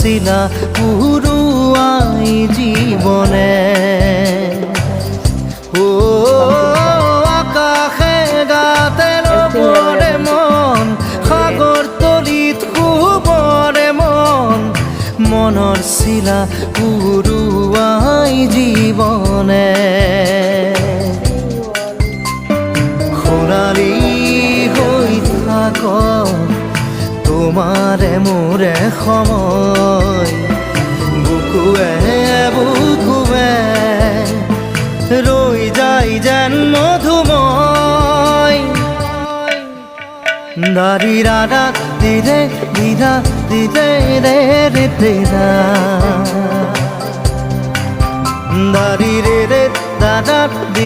শিলা পুরুয়াই জীবনে ও আকাশে গাতের ওপরে মন সাগর তলিত শুবরে মন মনৰ শিলা পুরুয়াই জীবনে সোণালী হৈ থাক তোমাৰে মোৰে সময় বুকুৱে বুকুৱে ৰৈ যায় যেন মধুময় দাৰি ৰাধা দিৰে দিৰা দিৰে ৰে ৰে দিৰা দাৰি ৰে ৰে দাদা